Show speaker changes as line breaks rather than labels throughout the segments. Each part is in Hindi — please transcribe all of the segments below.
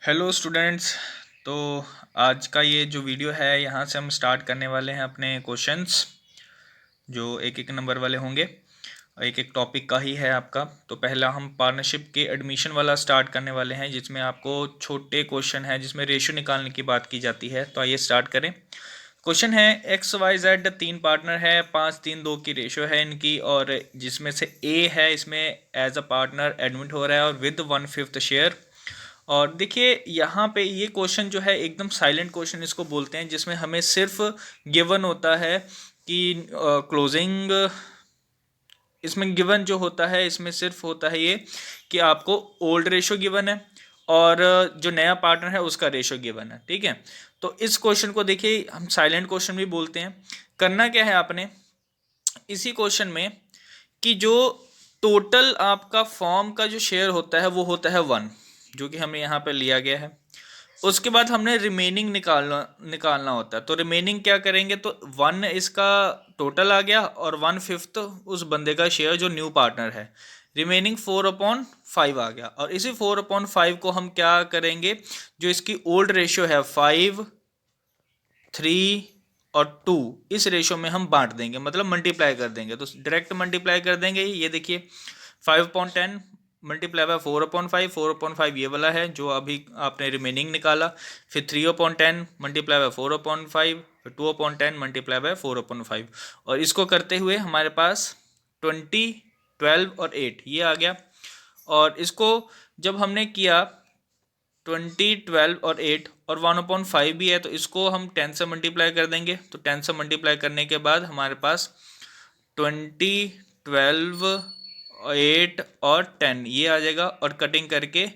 Hello students. तो आज का ये जो वीडियो है यहाँ से हम स्टार्ट करने वाले हैं अपने क्वेश्चंस जो एक एक नंबर वाले होंगे। एक एक टॉपिक का ही है आपका। तो पहला हम पार्टनरशिप के एडमिशन वाला स्टार्ट करने वाले हैं जिसमें आपको छोटे क्वेश्चन है जिसमें रेशियो निकालने की बात की जाती है। तो आइए स्टार्ट करें। क्वेश्चन है XYZ तीन पार्टनर है, 5-3-2 की रेशियो है इनकी, और जिसमें से ए है इसमें एज अ पार्टनर एडमिट हो रहा है और विद 1/5 शेयर। और देखिए यहाँ पे ये क्वेश्चन जो है एकदम साइलेंट क्वेश्चन इसको बोलते हैं, जिसमें हमें सिर्फ गिवन होता है कि क्लोजिंग, इसमें गिवन जो होता है इसमें सिर्फ होता है ये कि आपको ओल्ड रेशो गिवन है और जो नया पार्टनर है उसका रेशो गिवन है। ठीक है, तो इस क्वेश्चन को देखिए हम साइलेंट क्वेश्चन भी बोलते हैं। करना क्या है आपने इसी क्वेश्चन में कि जो टोटल आपका फॉर्म का जो शेयर होता है वो होता है 1, जो कि हमें यहाँ पे लिया गया है। उसके बाद हमने रिमेनिंग निकालना होता है। तो रिमेनिंग क्या करेंगे, तो 1 इसका टोटल आ गया और 1/5 उस बंदे का शेयर जो न्यू पार्टनर है। रिमेनिंग 4/5 आ गया, और इसी 4/5 को हम क्या करेंगे, जो इसकी ओल्ड रेशियो है 5, 3 और 2, इस रेशो में हम बांट देंगे, मतलब मल्टीप्लाई कर देंगे। तो डायरेक्ट मल्टीप्लाई कर देंगे। ये देखिए 5/10 मल्टीप्लाई बाय 4/5, 4/5 ये वाला है जो अभी आपने रिमेनिंग निकाला। फिर 3/10 मल्टीप्लाई बाय 4/5, फिर 2/10 मल्टीप्लाई बाय 4/5, और इसको करते हुए हमारे पास 20, 12 और 8 ये आ गया। और इसको जब हमने किया 20, 12 और 8 और 1/5 भी है, तो इसको हम 10 से मल्टीप्लाई कर देंगे। तो 10 से मल्टीप्लाई करने के बाद हमारे पास 20, 12, 8 और 10 ये आ जाएगा, और कटिंग करके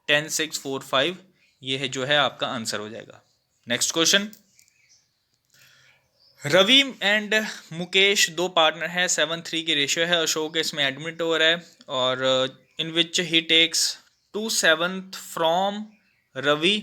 10, 6, 4, 5 ये है जो है आपका आंसर हो जाएगा। Next question. Ravi and Mukesh दो पार्टनर है, 7:3 की रेशियो है। अशोक इसमें एडमिट हो रहा है, और इन विच ही टेक्स 2/7 फ्रॉम रवि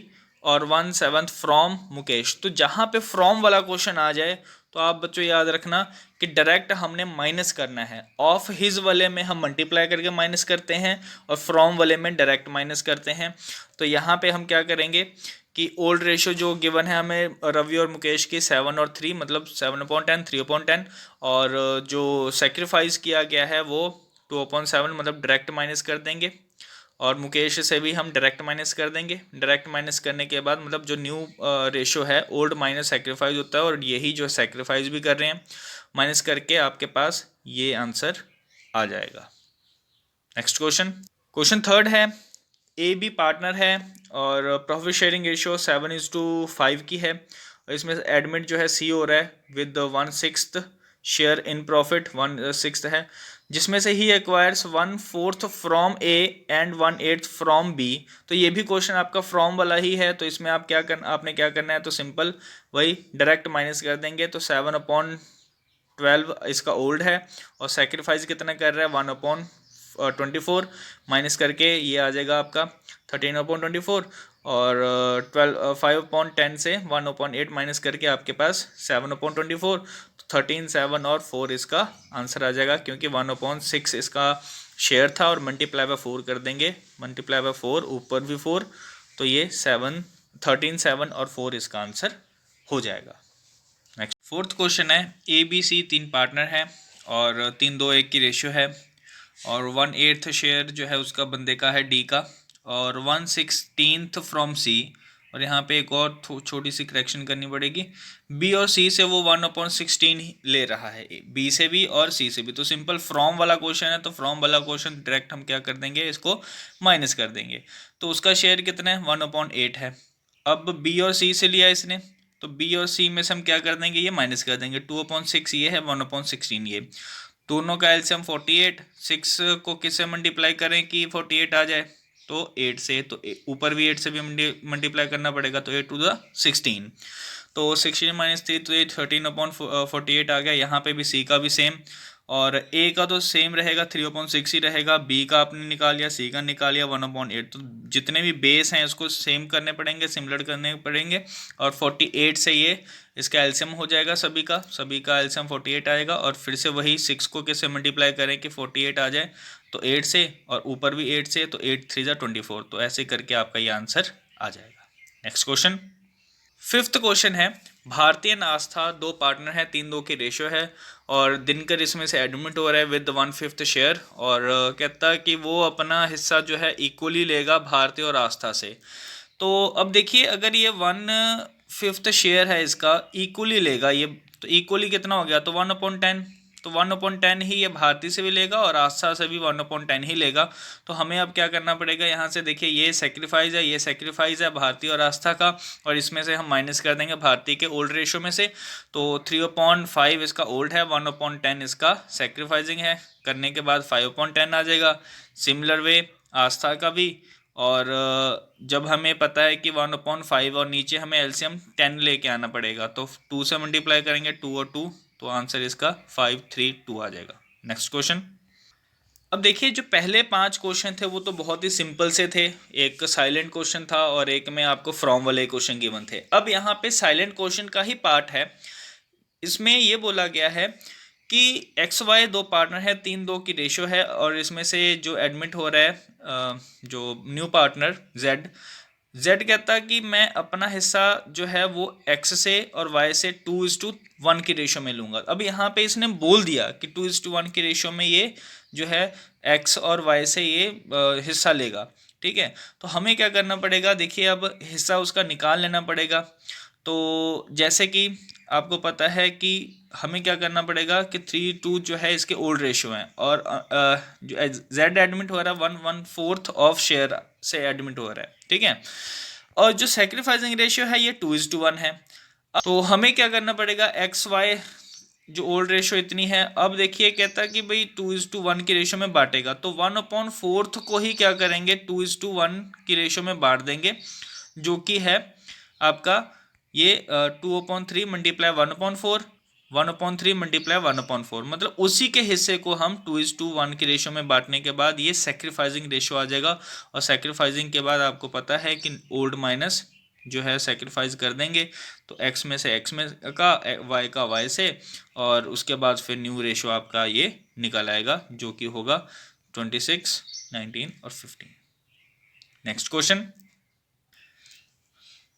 और 1/7 फ्रॉम मुकेश। तो जहाँ पे फ्रॉम वाला क्वेश्चन आ जाए तो आप बच्चों याद रखना कि डायरेक्ट हमने माइनस करना है। ऑफ हिज वाले में हम मल्टीप्लाई करके माइनस करते हैं और फ्रॉम वाले में डायरेक्ट माइनस करते हैं। तो यहाँ पे हम क्या करेंगे कि ओल्ड रेशियो जो गिवन है हमें रवि और मुकेश की 7 और 3, मतलब 7/10, 3/10, और जो सेक्रीफाइस किया गया है वो 2/7, मतलब डायरेक्ट माइनस कर देंगे। और मुकेश से भी हम डायरेक्ट माइनस कर देंगे। डायरेक्ट माइनस करने के बाद मतलब जो न्यू रेशो है ओल्ड माइनस सेक्रीफाइस होता है, और यही जो सेक्रीफाइस भी कर रहे हैं, माइनस करके आपके पास ये आंसर आ जाएगा। Next question. क्वेश्चन थर्ड है, ए बी पार्टनर है और प्रॉफिट शेयरिंग रेशियो 7:5 की है, और इसमें एडमिट जो है सी हो रहा है विद 1/6 शेयर इन प्रॉफिट, 1/6 है, जिसमें से ही acquires 1/4 from A and 1/8 from B. तो ये भी क्वेश्चन आपका फ्रॉम वाला ही है। तो इसमें आपने क्या करना है, तो सिंपल वही डायरेक्ट माइनस कर देंगे। तो 7/12 इसका ओल्ड है, और सेक्रीफाइस कितना कर रहा है 1/24, माइनस करके ये आ जाएगा आपका 13/24, और 5/10 से 1/8 माइनस करके आपके पास 7/24। 13, 7 और 4 इसका आंसर आ जाएगा, क्योंकि 1/6 इसका शेयर था, और मल्टीप्लाई बाय 4 कर देंगे, मल्टीप्लाई बाय 4 ऊपर भी 4, तो ये 7, 13, 7 और 4 इसका आंसर हो जाएगा। नेक्स्ट फोर्थ क्वेश्चन है, ए बी सी तीन पार्टनर है और 3-2-1 की रेशियो है, और 1/8 शेयर जो है उसका बंदे का है डी का, और 1/16 फ्रॉम सी। और यहाँ पे एक और छोटी सी करेक्शन करनी पड़ेगी, बी और सी से वो 1/16 ले रहा है, बी से भी और सी से भी। तो सिंपल फ्रॉम वाला क्वेश्चन है, तो फ्रॉम वाला क्वेश्चन डायरेक्ट हम क्या कर देंगे, इसको माइनस कर देंगे। तो उसका शेयर कितना है 1/8 है। अब बी और सी से लिया इसने, तो बी और सी में से हम क्या कर देंगे, ये माइनस कर देंगे। 2/6 ये है, 1/16 ये, दोनों का एलसीएम 48। 6 को किससे मल्टीप्लाई करें कि 48 आ जाए, तो 8 से, तो ऊपर भी 8 से भी मल्टीप्लाई करना पड़ेगा, तो 8 to the 16, तो 16 - 3 तो ये 13/48 आ गया। यहाँ पे भी सी का भी सेम, और ए का तो सेम रहेगा, 3/6 ही रहेगा। बी का आपने निकाल लिया, सी का निकाल लिया 1/8। तो जितने भी बेस हैं उसको सेम करने पड़ेंगे, सिमिलर करने पड़ेंगे, और 48 से ये इसका एलसीएम हो जाएगा, सभी का एलसीएम 48 आएगा। और फिर से वही 6 को किससे मल्टीप्लाई करें कि 48 आ जाए, तो 8 से, और ऊपर भी 8 से, तो 8 3 × 24। तो ऐसे करके आपका ये आंसर आ जाएगा। नेक्स्ट क्वेश्चन, फिफ्थ क्वेश्चन है, भारती एंड आस्था दो पार्टनर हैं, 3-2 की रेशियो है और दिनकर इसमें से एडमिट हो रहा है विद 1/5 शेयर और कहता है कि वो अपना हिस्सा जो है इक्वली लेगा भारती और आस्था से। तो अब देखिए अगर ये 1/5 शेयर है इसका इक्वली लेगा ये, तो इक्वली कितना हो गया, तो 1/10, तो 1/10 ही ये भारती से भी लेगा और आस्था से भी 1/10 ही लेगा। तो हमें अब क्या करना पड़ेगा, यहाँ से देखिए ये सेक्रीफाइस है, ये सेक्रीफाइस है भारती और आस्था का, और इसमें से हम माइनस कर देंगे भारती के ओल्ड रेशो में से। तो 3/5 इसका ओल्ड है, 1/10 इसका सेक्रीफाइसिंग है, करने के बाद 5/10 आ जाएगा। सिमिलर वे आस्था का भी, और जब हमें पता है कि 1/5 और नीचे हमें एलसीएम 10 लेके आना पड़ेगा, तो 2 से मल्टीप्लाई करेंगे, 2 और 2, तो आंसर इसका 532 आ जाएगा। नेक्स्ट क्वेश्चन, अब देखिए जो पहले 5 क्वेश्चन थे वो तो बहुत ही सिंपल से थे, एक साइलेंट क्वेश्चन था और एक में आपको फ्रॉम वाले क्वेश्चन गिवन थे। अब यहाँ पे साइलेंट क्वेश्चन का ही पार्ट है, इसमें ये बोला गया है कि एक्स वाई दो पार्टनर है, 3-2 की रेशो है और इसमें से जो एडमिट हो रहा है जो न्यू पार्टनर जेड, जेड कहता है कि मैं अपना हिस्सा जो है वो एक्स से और वाई से 2:1 की रेशो में लूँगा। अब यहाँ पे इसने बोल दिया कि 2:1 की रेशो में ये जो है एक्स और वाई से ये हिस्सा लेगा, ठीक है। तो हमें क्या करना पड़ेगा, देखिए अब हिस्सा उसका निकाल लेना पड़ेगा। तो जैसे कि आपको पता है कि हमें क्या करना पड़ेगा कि 3:2 जो है इसके ओल्ड रेशियो हैं और जो जेड एडमिट हो रहा है 1/4 ऑफ शेयर से एडमिट हो रहा है, ठीक है। और जो सेक्रीफाइसिंग रेशियो है ये 2:1 है। तो हमें क्या करना पड़ेगा, एक्स वाई जो ओल्ड रेशियो इतनी है, अब देखिए कहता है कि भाई 2:1 की रेशियो में बांटेगा, तो 1/4 को ही क्या करेंगे 2:1 की रेशियो में बांट देंगे, जो कि है आपका ये 2/3 मल्टीप्लाई 1/4, 1/3 मल्टीप्लाई 1/4, मतलब उसी के हिस्से को हम 2:1 की रेशियो में बांटने के बाद ये सेक्रीफाइसिंग रेशियो आ जाएगा। और सेक्रीफाइसिंग के बाद आपको पता है कि ओल्ड माइनस जो है सेक्रीफाइस कर देंगे, तो एक्स में से एक्स में का, वाई का वाई से, और उसके बाद फिर न्यू रेशियो आपका ये निकल आएगा जो कि होगा 26, 19 और 15। नेक्स्ट क्वेश्चन,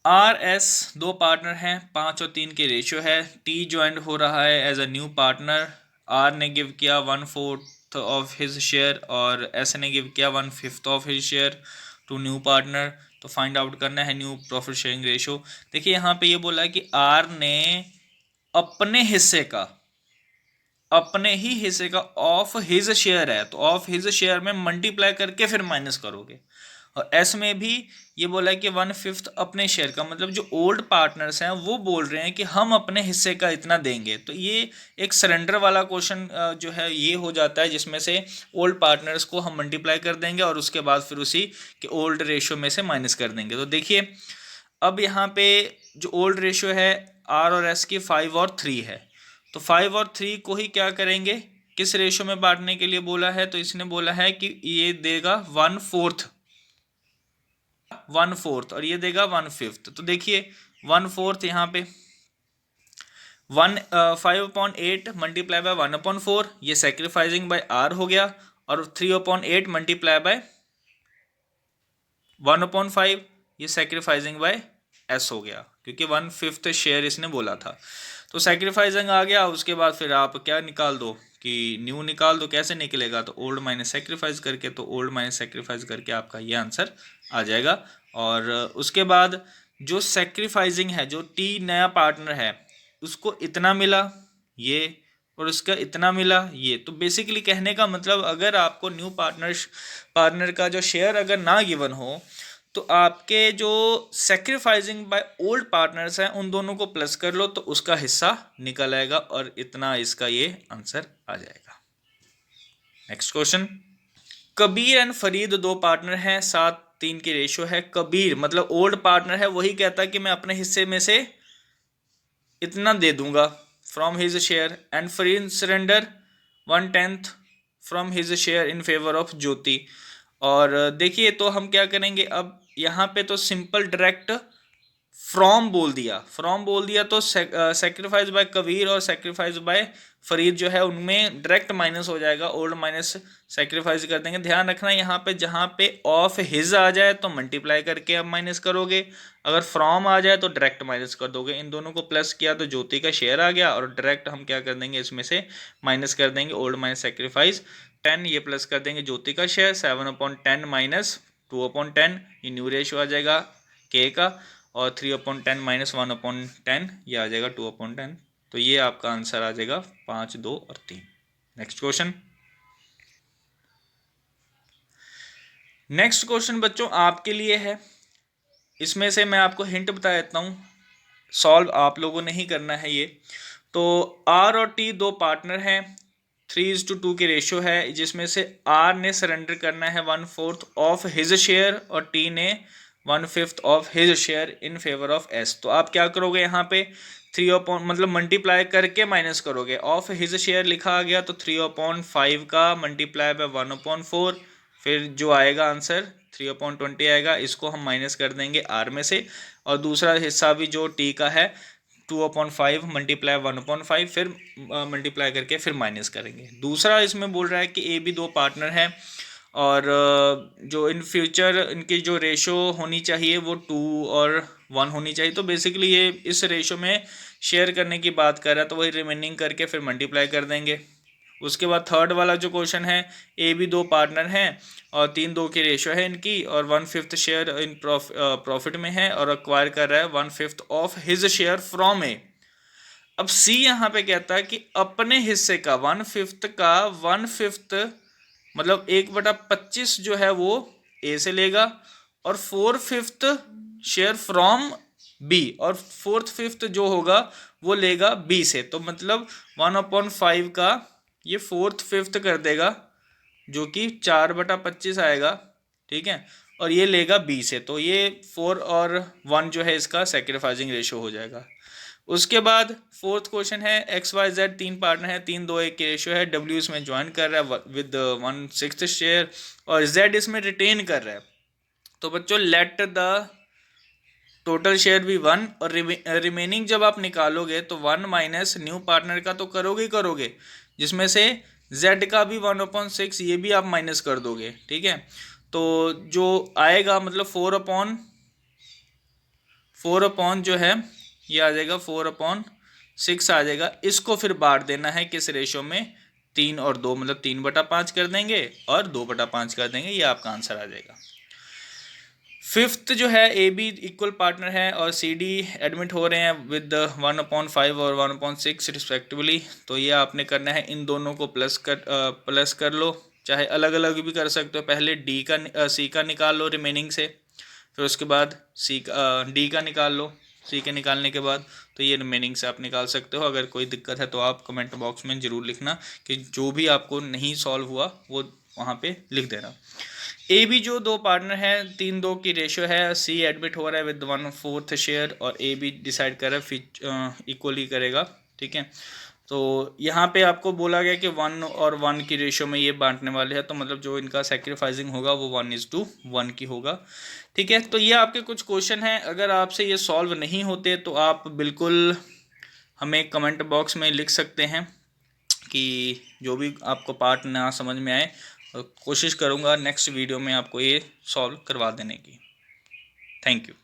आर एस दो पार्टनर हैं, 5 और 3 के रेशियो है, टी ज्वाइंट हो रहा है as a new partner, R ने गिव किया 1/4 ऑफ हिज शेयर और एस ने गिव किया 1/5 of his share to new partner. तो फाइंड आउट करना है न्यू प्रॉफिट शेयरिंग रेशियो। देखिए यहाँ पे ये बोला है कि आर ने अपने हिस्से का, अपने ही हिस्से का ऑफ हिज शेयर है, तो ऑफ हिज शेयर में मल्टीप्लाई करके फिर माइनस करोगे। और एस में भी ये बोला है कि 1/5 अपने शेयर का, मतलब जो ओल्ड पार्टनर्स हैं वो बोल रहे हैं कि हम अपने हिस्से का इतना देंगे। तो ये एक सरेंडर वाला क्वेश्चन जो है ये हो जाता है, जिसमें से ओल्ड पार्टनर्स को हम मल्टीप्लाई कर देंगे और उसके बाद फिर उसी के ओल्ड रेशियो में से माइनस कर देंगे। तो देखिए अब यहाँ पे जो ओल्ड रेशियो है आर और एस की 5 और 3 है, तो 5 और 3 को ही क्या करेंगे, किस रेशियो में बांटने के लिए बोला है, तो इसने बोला है कि ये देगा 1/4 और ये देगा 1/5। तो देखिए 1/4 यहाँ पे 5/8 मल्टीप्लाई बाय 1/4, ये सेक्रीफाइसिंग बाय आर हो गया, और 3/8 मल्टीप्लाई बाय 1/5 ये सेक्रीफाइसिंग बाय एस हो गया, क्योंकि 1/5 शेयर इसने बोला था। तो सेक्रीफाइसिंग आ गया, उसके बाद फिर आप क्या निकाल दो कि न्यू निकाल दो। कैसे निकलेगा, तो ओल्ड माइनस सेक्रीफाइस करके, तो ओल्ड माइनस सेक्रीफाइस करके आपका ये आंसर आ जाएगा। और उसके बाद जो सेक्रीफाइसिंग है, जो टी नया पार्टनर है उसको इतना मिला ये, और उसका इतना मिला ये। तो बेसिकली कहने का मतलब अगर आपको न्यू पार्टनर का जो शेयर अगर ना गिवन हो, तो आपके जो सेक्रीफाइसिंग बाय ओल्ड पार्टनर्स हैं उन दोनों को प्लस कर लो, तो उसका हिस्सा निकल आएगा और इतना इसका ये आंसर आ जाएगा। Next question, Kabir and Farid दो पार्टनर हैं, 7-3 की रेशियो है। कबीर मतलब ओल्ड पार्टनर है, वही कहता है कि मैं अपने हिस्से में से इतना दे दूंगा from his share, and Farid surrender 1/10 from his share in favour of Jyoti. और देखिए तो हम क्या करेंगे, अब यहाँ पे तो सिंपल डायरेक्ट फ्रॉम बोल दिया तो सेक्रीफाइस बाय कबीर और सेक्रीफाइस बाय फरीद जो है उनमें डायरेक्ट माइनस हो जाएगा, ओल्ड माइनस सेक्रीफाइस कर देंगे। ध्यान रखना यहाँ पे जहाँ पे ऑफ हिज आ जाए तो मल्टीप्लाई करके आप माइनस करोगे, अगर फ्रॉम आ जाए तो डायरेक्ट माइनस कर दोगे। इन दोनों को प्लस किया तो ज्योति का शेयर आ गया और डायरेक्ट हम क्या कर देंगे इसमें से माइनस कर देंगे ओल्ड माइनस सेक्रीफाइस 10, ये प्लस कर देंगे ज्योति का शेयर 7/10 माइनस 2/10, ये न्यू रेशियो आ जाएगा के का, और 3/10 माइनस 1/10 ये आ जाएगा 2/10। तो ये आपका आंसर आ जाएगा 5, 2 और 3। Next question. नेक्स्ट क्वेश्चन बच्चों आपके लिए है, इसमें से मैं आपको हिंट बता देता हूँ, सॉल्व आप लोगों ने ही करना है ये। तो आर और टी दो पार्टनर हैं, 3:2 की रेशियो है, जिसमें से आर ने सरेंडर करना है 1/4 ऑफ हिज शेयर और टी ने 1/5 of his share in favour of S. तो आप क्या करोगे यहाँ पे 3 मतलब मल्टीप्लाई करके माइनस करोगे, ऑफ हिज शेयर लिखा आ गया तो 3/5 का मल्टीप्लाई बाय 1/4, फिर जो आएगा आंसर 3/20 आएगा, इसको हम माइनस कर देंगे आर में से, और दूसरा हिस्सा भी जो टी का है 2/5 मल्टीप्लाई 1/5, फिर मल्टीप्लाई करके फिर माइनस करेंगे। दूसरा इसमें बोल रहा है कि ए बी दो पार्टनर हैं और जो इन फ्यूचर इनकी जो रेशो होनी चाहिए वो 2 और 1 होनी चाहिए। तो बेसिकली ये इस रेशो में शेयर करने की बात कर रहा है, तो वही रिमेनिंग करके फिर मल्टीप्लाई कर देंगे। उसके बाद थर्ड वाला जो क्वेश्चन है, ए बी दो पार्टनर हैं और 3:2 की रेशो है इनकी, और 1/5 शेयर इन प्रॉफिट में है और अक्वायर कर रहा है 1/5 ऑफ हिज शेयर फ्रॉम ए। अब सी यहाँ पे कहता है कि अपने हिस्से का 1/5 का 1/5 मतलब 1/25 जो है वो ए से लेगा, और 4/5 शेयर फ्रॉम बी, और 4/5 जो होगा वो लेगा बी से। तो मतलब 1/5 का ये 4/5 कर देगा जो कि 4/25 आएगा, ठीक है, और ये लेगा बी से। तो ये 4 और 1 जो है इसका सेक्रीफाइसिंग रेशो हो जाएगा। उसके बाद फोर्थ क्वेश्चन है, एक्स वाई जेड तीन पार्टनर है, 3:2 की रेशियो है, डब्ल्यू इसमें ज्वाइन कर रहा है विद 1/6 शेयर और जेड इसमें रिटेन कर रहा है। तो बच्चों लेट द टोटल शेयर भी 1, और रिमेनिंग जब आप निकालोगे तो 1 माइनस न्यू पार्टनर का तो करोगे, जिसमें से z का भी 1/6 ये भी आप माइनस कर दोगे, ठीक है। तो जो आएगा मतलब 4/4 जो है ये आ जाएगा 4/6 आ जाएगा। इसको फिर बांट देना है किस रेशो में, 3 और 2, मतलब 3/5 कर देंगे और 2/5 कर देंगे, ये आपका आंसर आ जाएगा। फिफ्थ जो है ए बी इक्वल पार्टनर है और सी डी एडमिट हो रहे हैं विद 1/5 और 1/6 रिस्पेक्टिवली। तो ये आपने करना है, इन दोनों को प्लस कर लो, चाहे अलग अलग भी कर सकते हो। पहले सी का निकाल लो रिमेनिंग से, फिर उसके बाद डी का निकाल लो सी के निकालने के बाद। तो ये रिमेनिंग से आप निकाल सकते हो। अगर कोई दिक्कत है तो आप कमेंट बॉक्स में ज़रूर लिखना कि जो भी आपको नहीं सॉल्व हुआ वो वहाँ पे लिख देना। ए बी जो दो पार्टनर हैं, 3:2 की रेशियो है, सी एडमिट हो रहा है विद 1/4 शेयर और ए बी डिसाइड कर रहा है इक्वली करेगा, ठीक है। तो यहाँ पे आपको बोला गया कि 1 और 1 की रेशियो में ये बांटने वाले हैं, तो मतलब जो इनका सेक्रीफाइसिंग होगा वो 1:1 की होगा, ठीक है। तो ये आपके कुछ क्वेश्चन हैं, अगर आपसे ये सॉल्व नहीं होते तो आप बिल्कुल हमें कमेंट बॉक्स में लिख सकते हैं कि जो भी आपको पार्ट ना समझ में आए, कोशिश करूँगा नेक्स्ट वीडियो में आपको ये सॉल्व करवा देने की। Thank you.